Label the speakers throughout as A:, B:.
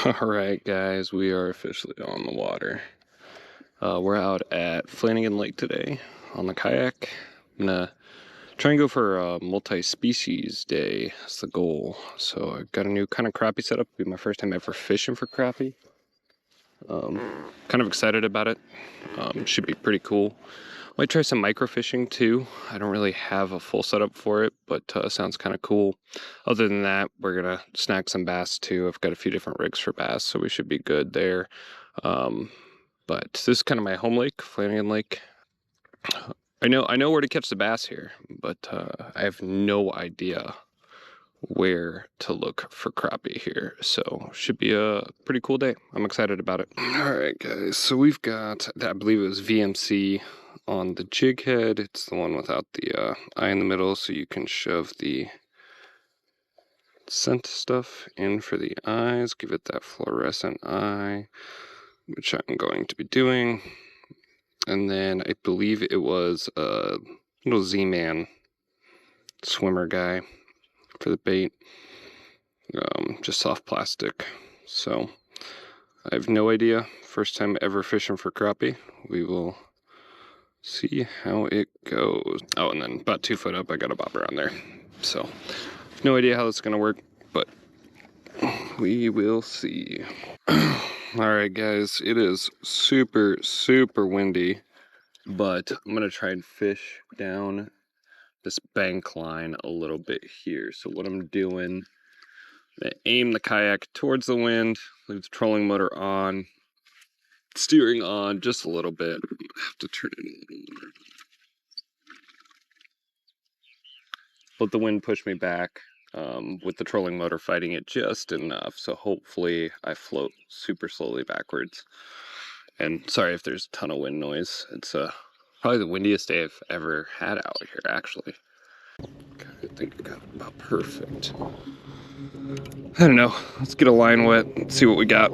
A: Alright guys, we are officially on the water. We're out at Flanagan Lake today on the kayak. I'm gonna try and go for a multi-species day. That's the goal. So I've got a new kind of crappie setup. It'll be my first time ever fishing for crappie. Kind of excited about it. Should be pretty cool. Might try some microfishing too. I don't really have a full setup for it, but sounds kind of cool. Other than that, we're gonna snag some bass too. I've got a few different rigs for bass, so we should be good there. But this is kind of my home lake, Flanagan Lake. I know where to catch the bass here, but I have no idea where to look for crappie here. So should be a pretty cool day. I'm excited about it. All right, guys. So we've got, I believe it was VMC on the jig head. It's the one without the eye in the middle, so you can shove the scent stuff in for the eyes. Give it that fluorescent eye, which I'm going to be doing. And then I believe it was a little Z-Man swimmer guy for the bait. Just soft plastic. So I have no idea. First time ever fishing for crappie. We will see how it goes. Oh, and then about 2 foot up, I got a bobber on there. So no idea how this is gonna work, but we will see. Alright guys, it is super windy, but I'm gonna try and fish down this bank line a little bit here. So what I'm doing, I'm gonna aim the kayak towards the wind, leave the trolling motor on, steering on just a little bit. I have to turn it a little more. Let the wind push me back with the trolling motor fighting it just enough, so hopefully I float super slowly backwards. And sorry if there's a ton of wind noise. It's probably the windiest day I've ever had out here, actually. I think I got it about perfect. I don't know. Let's get a line wet and see what we got.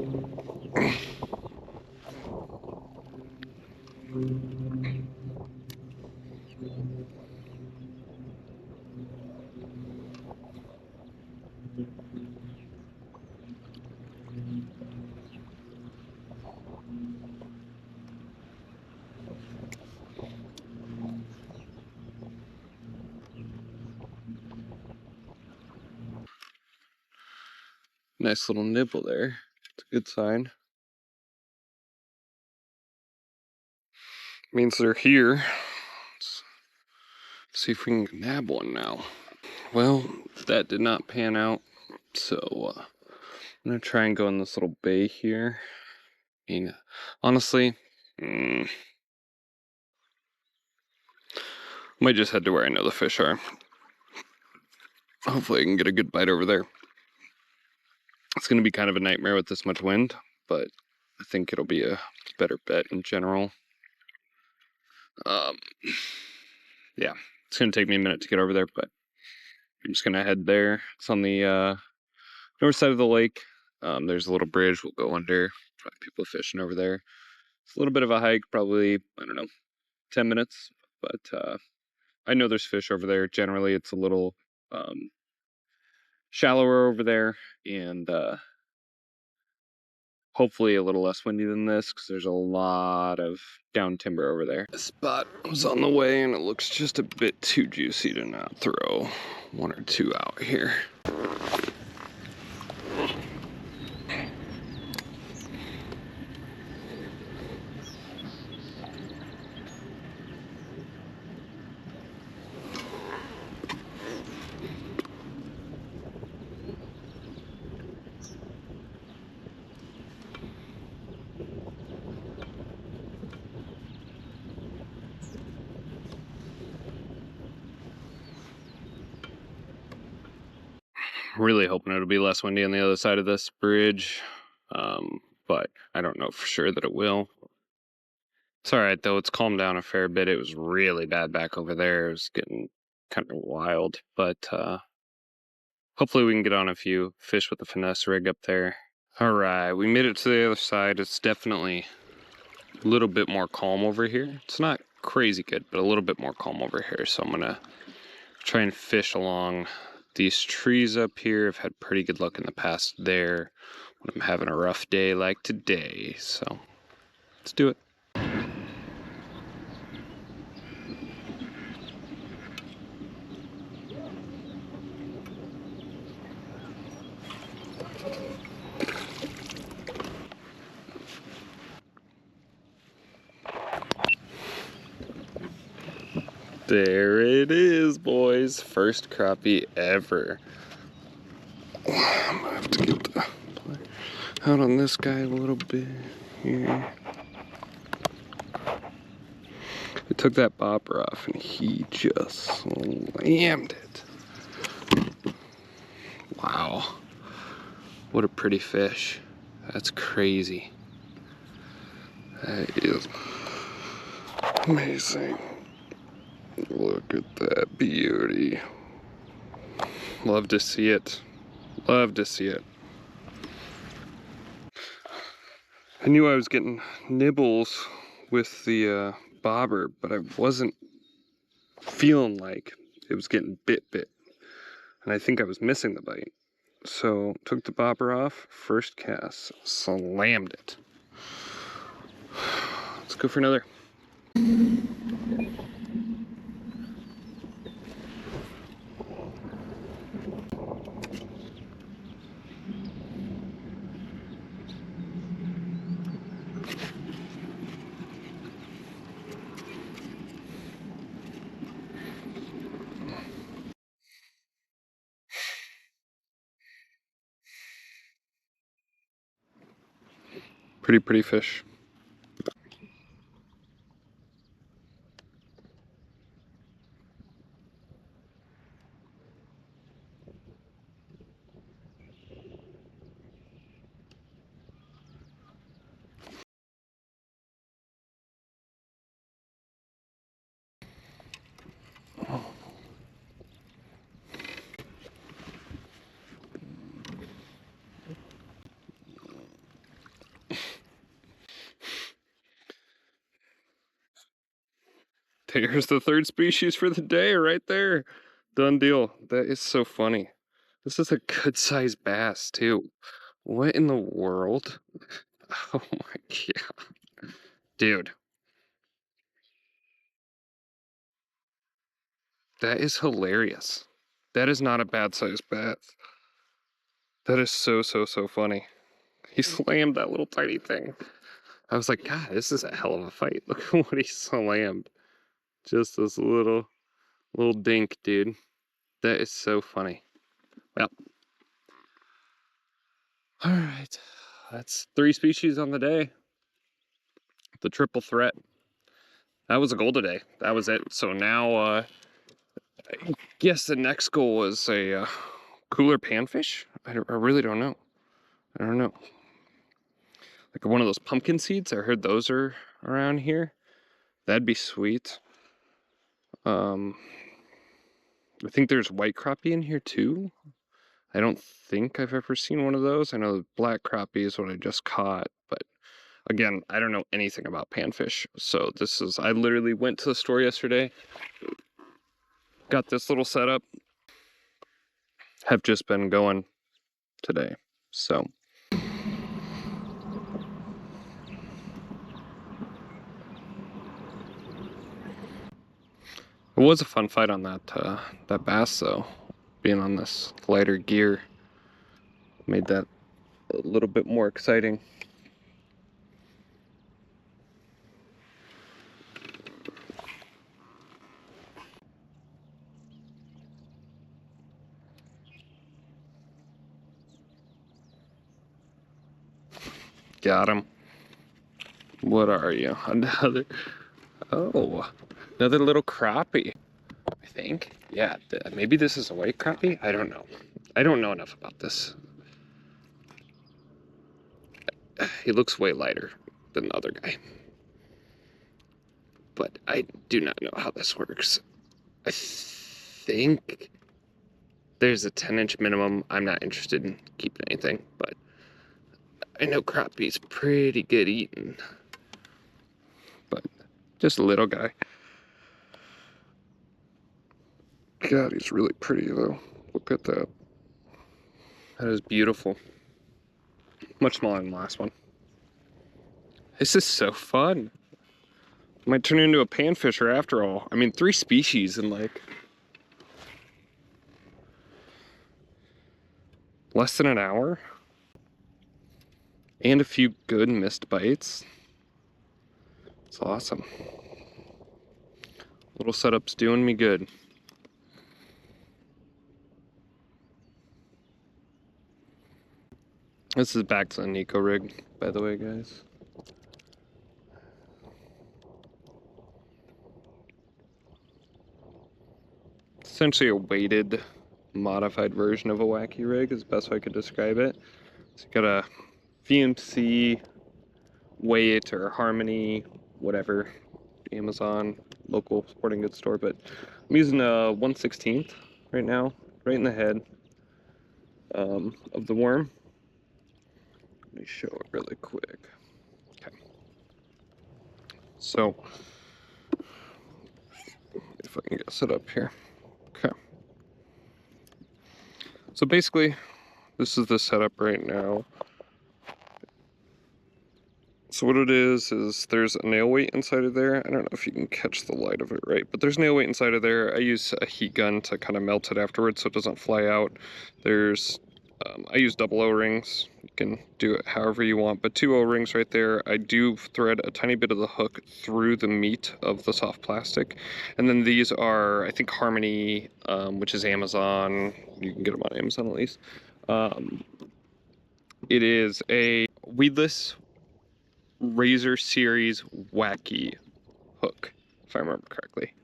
A: Nice little nibble there. It's a good sign. Means they're here. Let's see if we can nab one now. Well, that did not pan out, so I'm gonna try and go in this little bay here. I mean, honestly, might just head to where I know the fish are. Hopefully I can get a good bite over there. It's gonna be kind of a nightmare with this much wind, but I think it'll be a better bet in general. Yeah, it's gonna take me a minute to get over there, but I'm just gonna head there. It's on the north side of the lake. There's a little bridge we'll go under. Probably people fishing over there. It's a little bit of a hike, probably, I don't know, 10 minutes, but I know there's fish over there. Generally, it's a little shallower over there, and hopefully a little less windy than this, because there's a lot of down timber over there. This spot was on the way, and it looks just a bit too juicy to not throw 1 or 2 out here. Really hoping it'll be less windy on the other side of this bridge, but I don't know for sure that it will. It's alright though, it's calmed down a fair bit. It was really bad back over there. It was getting kind of wild, but hopefully we can get on a few fish with the finesse rig up there. Alright, we made it to the other side. It's definitely a little bit more calm over here. It's not crazy good, but a little bit more calm over here, so I'm gonna try and fish along these trees up here. I've had pretty good luck in the past there. I'm having a rough day like today, so let's do it. There it is, boys. First crappie ever. I'm gonna have to get the out on this guy a little bit here. I took that bobber off and he just slammed it. Wow. What a pretty fish. That's crazy. That is amazing. Look at that beauty. Love to see it. Love to see it. I knew I was getting nibbles with the bobber, but I wasn't feeling like it was getting bit. And I think I was missing the bite. So took the bobber off, first cast, slammed it. Let's go for another. Pretty fish. There's the third species for the day right there. Done deal. That is so funny. This is a good sized bass too. What in the world? Oh my god. Dude, that is hilarious. That is not a bad sized bass. That is so funny. He slammed that little tiny thing. I was like, God, this is a hell of a fight. Look at what he slammed. Just this little dink, dude. That is so funny. Well, all right. That's 3 species on the day. The triple threat. That was a goal today. That was it. So now, I guess the next goal is a cooler panfish. I really don't know. I don't know. Like one of those pumpkin seeds. I heard those are around here. That'd be sweet. I think there's white crappie in here too. I don't think I've ever seen one of those. I know black crappie is what I just caught, but again, I don't know anything about panfish. So I literally went to the store yesterday, got this little setup, have just been going today. So it was a fun fight on that bass though. Being on this lighter gear made that a little bit more exciting. Got him. What are you? Another little crappie. I think. Yeah, maybe this is a white crappie? I don't know. I don't know enough about this. He looks way lighter than the other guy. But I do not know how this works. I think there's a 10-inch minimum. I'm not interested in keeping anything, but I know crappie's pretty good eating. But just a little guy. God, he's really pretty though. Look at that. That is beautiful. Much smaller than the last one. This is so fun. Might turn into a panfisher after all. I mean, 3 species in like less than an hour. And a few good missed bites. It's awesome. Little setup's doing me good. This is back to the NEKO rig, by the way, guys. Essentially a weighted, modified version of a wacky rig is the best way I could describe it. So you got a VMC, weight, or Harmony, whatever, Amazon, local sporting goods store, but I'm using a 1/16 right now, right in the head of the worm. Let me show it really quick. Okay. So, if I can get set up here. Okay. So basically, this is the setup right now. So what it is there's a nail weight inside of there. I don't know if you can catch the light of it right, but there's nail weight inside of there. I use a heat gun to kind of melt it afterwards so it doesn't fly out. There's, I use double O-rings. You can do it however you want, but 2 O-rings right there. I do thread a tiny bit of the hook through the meat of the soft plastic. And then these are, I think, Harmony, which is Amazon. You can get them on Amazon at least. It is a weedless Razor Series wacky hook, if I remember correctly.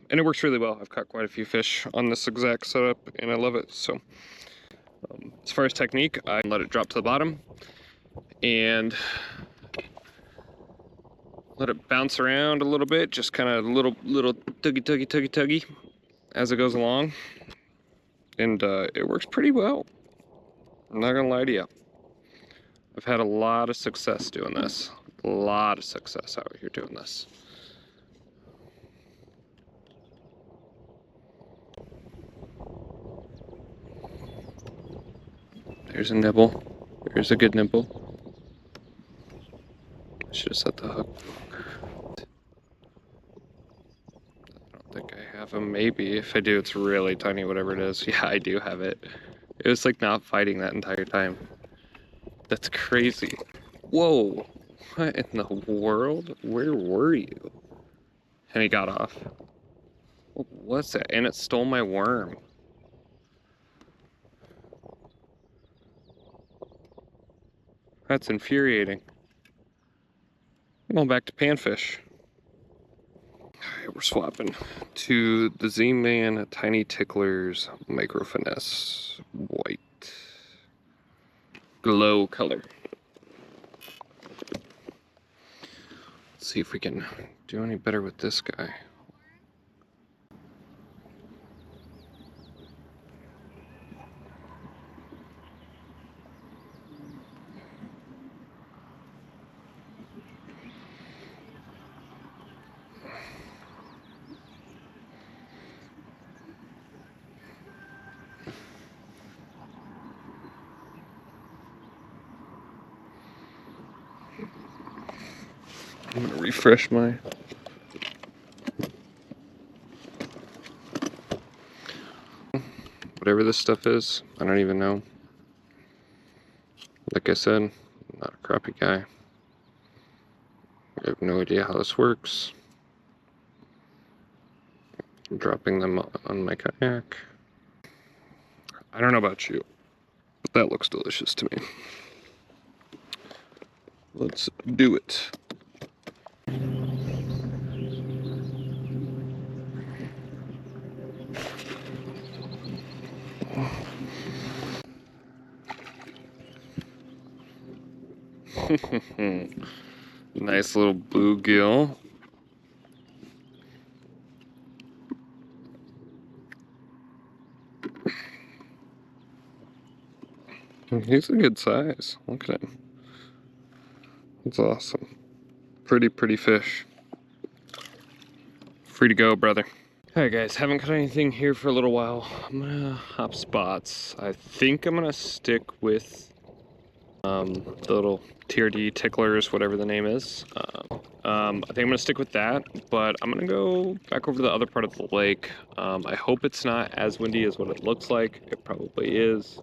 A: And it works really well. I've caught quite a few fish on this exact setup, and I love it. So, as far as technique, I let it drop to the bottom and let it bounce around a little bit, just kind of little tuggy as it goes along. And it works pretty well. I'm not gonna lie to you. I've had a lot of success doing this. A lot of success out here doing this. There's a nibble. There's a good nibble. Should have set the hook. I don't think I have him. Maybe. If I do, it's really tiny, whatever it is. Yeah, I do have it. It was like not fighting that entire time. That's crazy. Whoa. What in the world? Where were you? And he got off. What's that? And it stole my worm. That's infuriating. I'm going back to panfish. Alright, we're swapping to the Z-Man Tiny Ticklers Micro Finesse White Glow color. Let's see if we can do any better with this guy. I'm gonna refresh my whatever this stuff is. I don't even know. Like I said, I'm not a crappie guy. I have no idea how this works. I'm dropping them on my kayak. I don't know about you, but that looks delicious to me. Let's do it. Nice little bluegill. He's a good size. Look at him. That's awesome. Pretty fish. Free to go, brother. Alright guys, haven't caught anything here for a little while. I'm gonna hop spots. I think I'm gonna stick with The little TRD ticklers, whatever the name is. I think I'm gonna stick with that, but I'm gonna go back over to the other part of the lake. I hope it's not as windy as what it looks like. It probably is.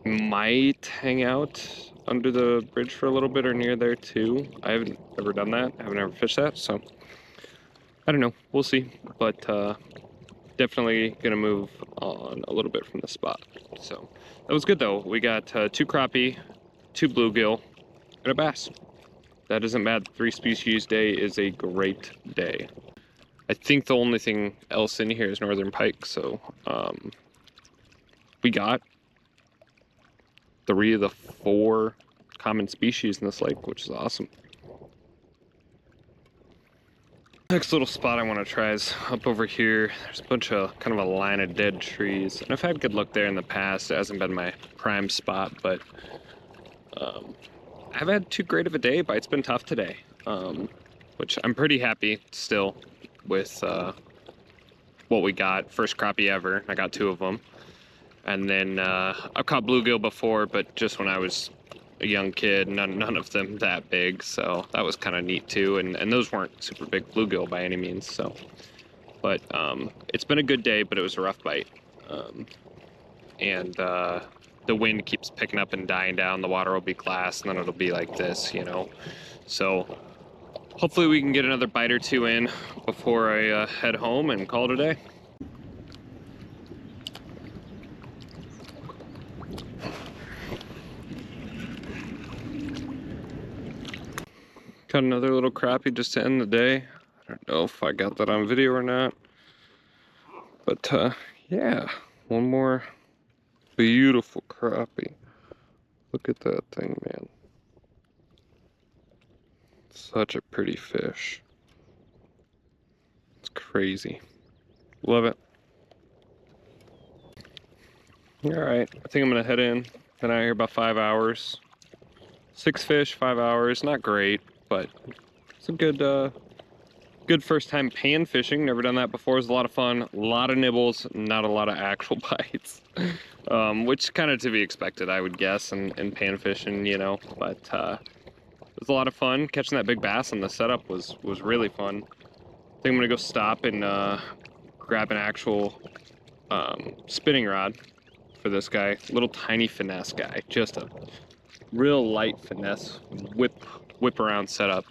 A: Might hang out under the bridge for a little bit or near there too. I haven't ever done that. I haven't ever fished that, so I don't know. We'll see. But definitely gonna move on a little bit from the spot. So that was good though. We got 2 crappie, 2 bluegill, and a bass. That isn't bad. 3 species day is a great day. I think the only thing else in here is northern pike, so we got 3 of the 4 common species in this lake, which is awesome. Next little spot I want to try is up over here. There's a bunch of kind of a line of dead trees, and I've had good luck there in the past. It hasn't been my prime spot, but I haven't had too great of a day. Bite's been tough today, which I'm pretty happy still with what we got. First crappie ever. I got 2 of them. And then I've caught bluegill before, but just when I was a young kid, none of them that big, so that was kind of neat too. And those weren't super big bluegill by any means. So, but it's been a good day, but it was a rough bite. And the wind keeps picking up and dying down. The water will be glass, and then it'll be like this, you know. So hopefully we can get another bite or 2 in before I head home and call it a day. Got another little crappie just to end the day. I don't know if I got that on video or not. But yeah, one more beautiful crappie. Look at that thing, man. Such a pretty fish. It's crazy. Love it. Alright, I think I'm gonna head in. Been out here about 5 hours. 6 fish, 5 hours. Not great, but it's a good first time pan fishing. Never done that before. It was a lot of fun. A lot of nibbles, not a lot of actual bites, which kind of to be expected, I would guess, in pan fishing, you know. But it was a lot of fun. Catching that big bass on the setup was really fun. I think I'm gonna go stop and grab an actual spinning rod for this guy. Little tiny finesse guy, just a real light finesse whip around setup,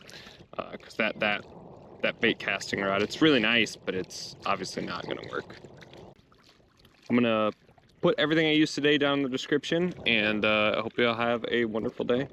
A: because that bait casting rod, it's really nice, but it's obviously not gonna work. I'm gonna put everything I used today down in the description, and I hope you all have a wonderful day.